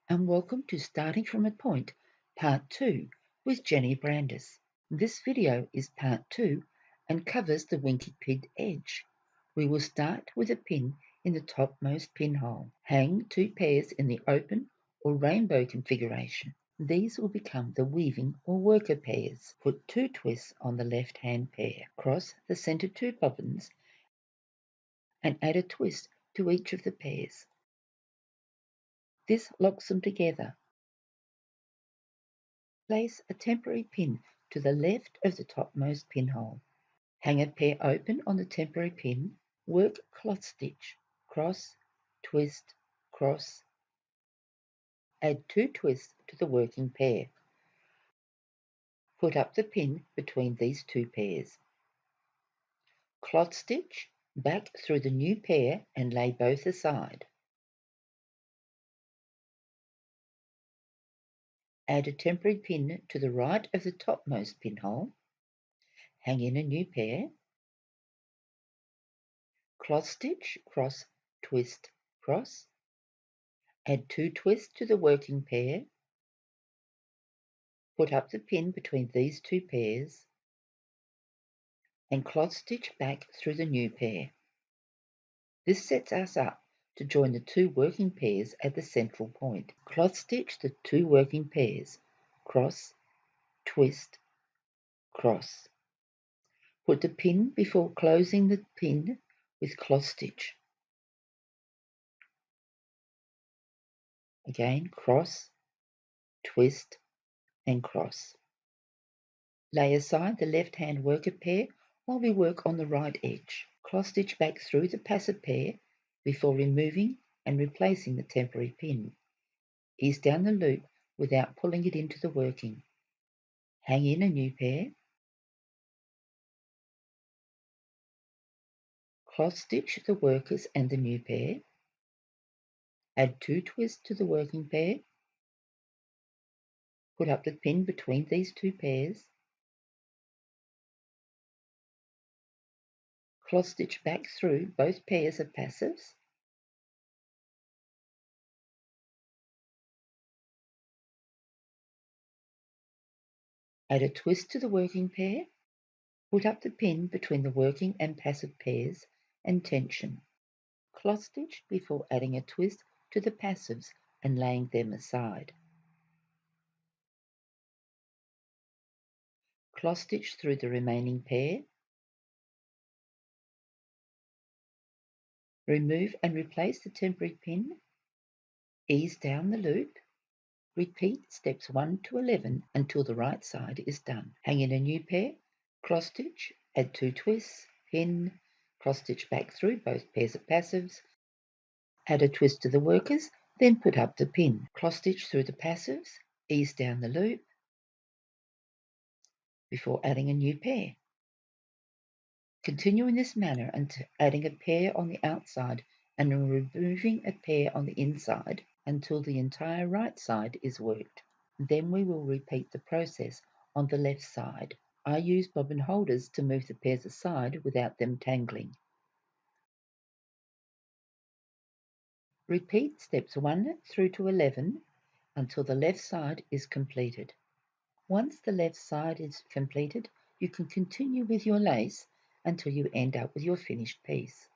and welcome to Starting from a Point, Part 2 with Jenny Brandis. This video is Part 2 and covers the Winkie pin edge. We will start with a pin in the topmost pinhole. Hang 2 pairs in the open or rainbow configuration. These will become the weaving or worker pairs. Put 2 twists on the left-hand pair. Cross the center 2 bobbins and add a twist to each of the pairs. This locks them together. Place a temporary pin to the left of the topmost pinhole. Hang a pair open on the temporary pin. Work cloth stitch, cross, twist, cross. Add 2 twists to the working pair. Put up the pin between these 2 pairs. Cloth stitch back through the new pair and lay both aside. Add a temporary pin to the right of the topmost pinhole. Hang in a new pair. Cloth stitch, cross, twist, cross. Add 2 twists to the working pair. Put up the pin between these 2 pairs and cloth stitch back through the new pair. This sets us up to join the 2 working pairs at the central point. Cloth stitch the 2 working pairs, cross, twist, cross. Put the pin before closing the pin with cloth stitch. Again, cross, twist, and cross. Lay aside the left-hand worker pair while we work on the right edge. Cross stitch back through the passive pair before removing and replacing the temporary pin. Ease down the loop without pulling it into the working. Hang in a new pair. Cross stitch the workers and the new pair. Add 2 twists to the working pair. Put up the pin between these 2 pairs. Cross stitch back through both pairs of passives. Add a twist to the working pair. Put up the pin between the working and passive pairs and tension. Cloth stitch before adding a twist to the passives and laying them aside. Cloth stitch through the remaining pair. Remove and replace the temporary pin. Ease down the loop. Repeat steps 1 to 11 until the right side is done. Hang in a new pair, cross stitch, add 2 twists, pin, cross stitch back through both pairs of passives, add a twist to the workers, then put up the pin. Cross stitch through the passives, ease down the loop before adding a new pair. Continue in this manner until adding a pair on the outside and removing a pair on the inside until the entire right side is worked. Then we will repeat the process on the left side. I use bobbin holders to move the pairs aside without them tangling. Repeat steps 1 through to 11 until the left side is completed. Once the left side is completed, you can continue with your lace until you end up with your finished piece.